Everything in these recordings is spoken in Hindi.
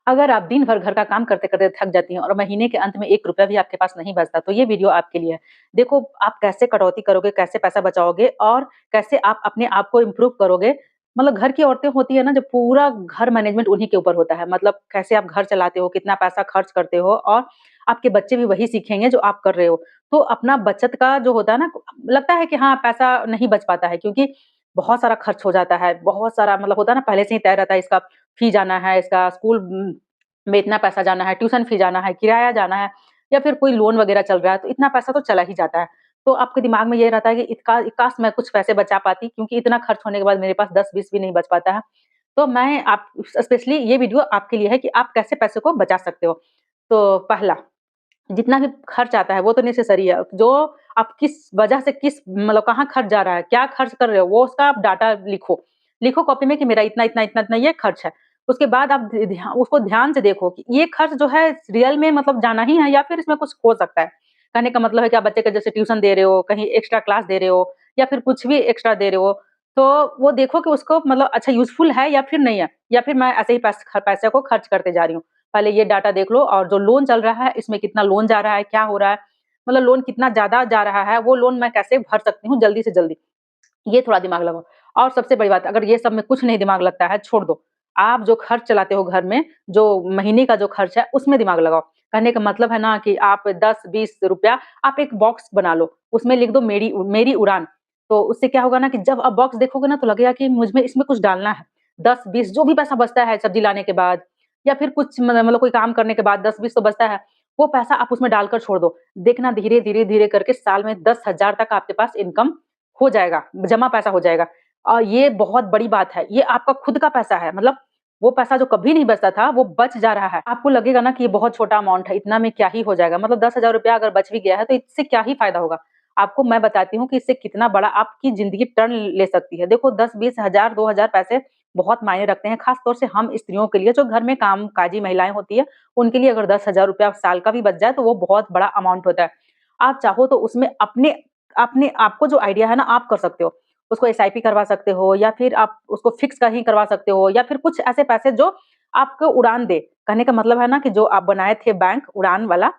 अगर आप दिन भर घर का काम करते-करते थक जाती हैं और महीने के अंत में 1 रुपया भी आपके पास नहीं बचता, तो ये वीडियो आपके लिए है। देखो, आप कैसे कटौती करोगे, कैसे पैसा बचाओगे और कैसे आप अपने आप को इम्प्रूव करोगे। मतलब घर की औरतें होती है ना, जो पूरा घर मैनेजमेंट उन्हीं के ऊपर होता है। मतलब कैसे आप घर चलाते हो, कितना पैसा खर्च करते हो और आपके बच्चे भी वही सीखेंगे जो आप कर रहे हो। तो अपना बचत का जो होता है ना, लगता है कि हाँ, पैसा नहीं बच पाता है क्योंकि बहुत सारा खर्च हो जाता है, बहुत सारा मतलब होता है ना, पहले से ही तय रहता है इसका फी जाना है, इसका स्कूल में इतना पैसा जाना है, ट्यूशन फी जाना है, किराया जाना है या फिर कोई लोन वगैरह चल रहा है, तो इतना पैसा तो चला ही जाता है। तो आपके दिमाग में ये रहता है कि काश मैं कुछ पैसे बचा पाती क्योंकि इतना खर्च होने के बाद मेरे पास 10-20 भी नहीं बच पाता है। तो मैं आप स्पेशली ये वीडियो आपके लिए है कि आप कैसे पैसे को बचा सकते हो। तो पहला, जितना भी खर्च आता है वो तो नेसेसरी है। जो आप किस वजह से किस मतलब कहाँ खर्च जा रहा है, क्या खर्च कर रहे हो, वो उसका आप डाटा लिखो। लिखो कॉपी में कि मेरा इतना, इतना, इतना, इतना ये खर्च है। उसके बाद आप उसको ध्यान से देखो कि ये खर्च जो है रियल में मतलब जाना ही है या फिर इसमें कुछ हो सकता है। कहने का मतलब है कि आप बच्चे का जैसे ट्यूशन दे रहे हो, कहीं एक्स्ट्रा क्लास दे रहे हो या फिर कुछ भी एक्स्ट्रा दे रहे हो, तो वो देखो कि उसको मतलब अच्छा यूज़फुल है या फिर नहीं है, या फिर मैं ऐसे ही पैसे को खर्च करते जा रही हूँ। पहले ये डाटा देख लो और जो लोन चल रहा है, इसमें कितना लोन जा रहा है, क्या हो रहा है? मतलब लोन कितना ज़्यादा जा रहा है, वो लोन मैं कैसे भर सकती हूँ जल्दी से जल्दी? ये थोड़ा दिमाग लगाओ। और सबसे बड़ी बात, अगर ये सब में कुछ नहीं दिमाग लगता है, छोड़ दो। आप जो खर्च चलाते हो घर में, जो महीने का जो खर्च है, उसमें दिमाग लगाओ। कहने का मतलब है ना कि आप 10-20 रुपया आप एक बॉक्स बना लो, उसमें लिख दो मेरी उड़ान। तो उससे क्या होगा ना कि जब आप बॉक्स देखोगे ना तो लगेगा कि मुझ में इसमें कुछ डालना है। 10-20 जो भी पैसा बचता है सब्ज़ी लाने के बाद या फिर कुछ मतलब कोई काम करने के बाद 10-20 तो बचता है, वो पैसा आप उसमें डालकर छोड़ दो। देखना धीरे-धीरे करके साल में 10,000 तक आपके पास इनकम हो जाएगा, जमा पैसा हो जाएगा। ये बहुत बड़ी बात है, ये आपका खुद का पैसा है, मतलब वो पैसा जो कभी नहीं बचता था, वो बच जा रहा है। आपको लगेगा ना कि ये बहुत छोटा अमाउंट है, इतना में क्या ही हो जाएगा, मतलब 10,000 रुपया अगर बच भी गया है, तो इससे क्या ही फ़ायदा होगा। आपको मैं बताती हूँ कि इससे कितना बड़ा आपकी ज़िंदगी टर्न ले सकती है। देखो 10-20 हज़ार, 2,000 पैसे बहुत मायने रखते हैं, ख़ास तौर से हम स्त्रियों के लिए, जो घर में कामकाजी महिलाएँ होती हैं, उनके लिए अगर 10,000 रुपया साल का भी बच जाए, तो वो बहुत बड़ा अमाउंट होता है। आप चाहो तो उसमें अपने अपने आपको जो आइडिया है ना, आप कर सकते हो। उसको एसआईपी करवा सकते हो या फिर आप उसको फिक्स कहीं करवा सकते हो या फिर कुछ ऐसे पैसे जो आपको उड़ान दे। कहने का मतलब है ना कि जो आप बनाए थे बैंक उड़ान वाला,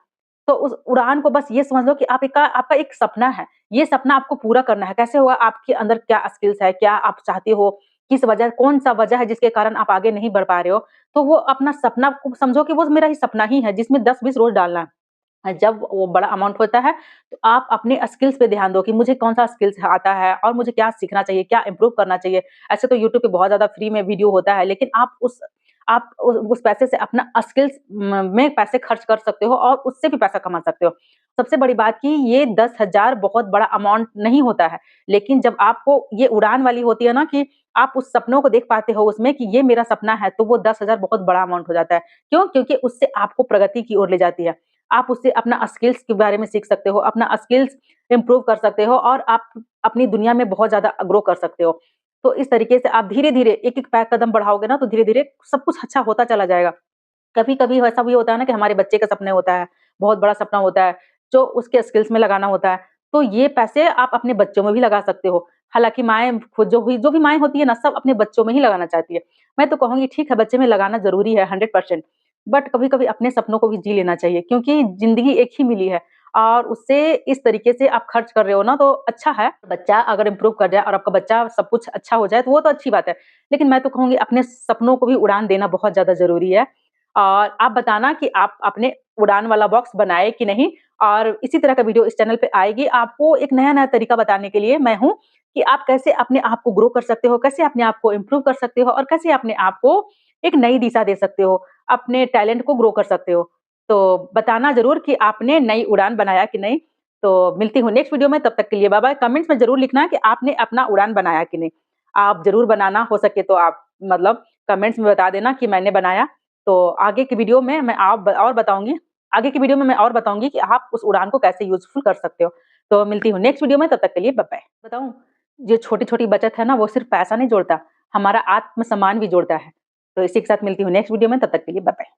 तो उस उड़ान को बस ये समझ लो कि आपका एक सपना है। ये सपना आपको पूरा करना है। कैसे होगा? आपके अंदर क्या स्किल्स है, क्या आप चाहते हो, किस वजह कौन-सा वजह है जिसके कारण आप आगे नहीं बढ़ पा रहे हो। तो वो अपना सपना को समझो कि वो मेरा ही सपना ही है जिसमें 10-20 रोज़ डालना है। जब वो बड़ा अमाउंट होता है, तो आप अपने स्किल्स पे ध्यान दो कि मुझे कौन-सा स्किल्स आता है और मुझे क्या सीखना चाहिए, क्या इम्प्रूव करना चाहिए। ऐसे तो यूट्यूब पे बहुत ज़्यादा फ्री में वीडियो होता है, लेकिन आप उस पैसे से अपना स्किल्स में पैसे खर्च कर सकते हो और उससे भी पैसा कमा सकते हो। सबसे बड़ी बात कि ये 10,000 बहुत बड़ा अमाउंट नहीं होता है, लेकिन जब आपको ये उड़ान वाली होती है ना कि आप उस सपनों को देख पाते हो उसमें कि ये मेरा सपना है, तो वो 10,000 बहुत बड़ा अमाउंट हो जाता है। क्यों? क्योंकि उससे आपको प्रगति की ओर ले जाती है। आप उससे अपना स्किल्स के बारे में सीख सकते हो, अपना स्किल्स इम्प्रूव कर सकते हो और आप अपनी दुनिया में बहुत ज़्यादा ग्रो कर सकते हो। तो इस तरीके से आप धीरे-धीरे एक-एक कदम बढ़ाओगे ना तो धीरे-धीरे सब कुछ अच्छा होता चला जाएगा। कभी-कभी ऐसा भी होता है ना कि हमारे बच्चे का सपने होता है, बहुत बड़ा सपना होता है, जो उसके स्किल्स में लगाना होता है। तो ये पैसे आप अपने बच्चों में भी लगा सकते हो। हालाँकि माएँ खुद जो भी माएँ होती है ना, सब अपने बच्चों में ही लगाना चाहती है। मैं तो कहूँगी ठीक है, बच्चे में लगाना ज़रूरी है 100%, बट कभी-कभी अपने सपनों को भी जी लेना चाहिए क्योंकि ज़िंदगी एक ही मिली है और उससे इस तरीके से आप खर्च कर रहे हो ना तो अच्छा है। बच्चा अगर इम्प्रूव कर जाए और आपका बच्चा सब कुछ अच्छा हो जाए तो वो तो अच्छी बात है। लेकिन मैं तो कहूँगी अपने सपनों को भी उड़ान देना बहुत ज़्यादा ज़रूरी है। और आप बताना कि आप अपने उड़ान वाला बॉक्स बनाए कि नहीं, और इसी तरह का वीडियो इस चैनल पे आएगी। आपको एक नया-नया तरीका बताने के लिए मैं हूँ कि आप कैसे अपने आप को ग्रो कर सकते हो, कैसे अपने आप को इम्प्रूव कर सकते हो और कैसे अपने आप को एक नई दिशा दे सकते हो, अपने टैलेंट को ग्रो कर सकते हो। तो बताना ज़रूर कि आपने नई उड़ान बनाया कि नहीं। तो मिलती हूँ नेक्स्ट वीडियो में, तब तक के लिए बाय-बाय। कमेंट्स में ज़रूर लिखना कि आपने अपना उड़ान बनाया कि नहीं। आप ज़रूर बनाना, हो सके तो आप मतलब कमेंट्स में बता देना कि मैंने बनाया। तो आगे की वीडियो में मैं आप और बताऊँगी, आगे की वीडियो में मैं और बताऊँगी कि आप उस उड़ान को कैसे यूज़फुल कर सकते हो। तो मिलती हूँ नेक्स्ट वीडियो में, तब तक के लिए बाय-बाय। बताऊँ, जो छोटी-छोटी बचत है ना, वो सिर्फ़ पैसा नहीं जोड़ता, हमारा आत्म-सम्मान भी जोड़ता है। तो इसी के साथ मिलती हूँ नेक्स्ट वीडियो में, तब तक के लिए बाय-बाय।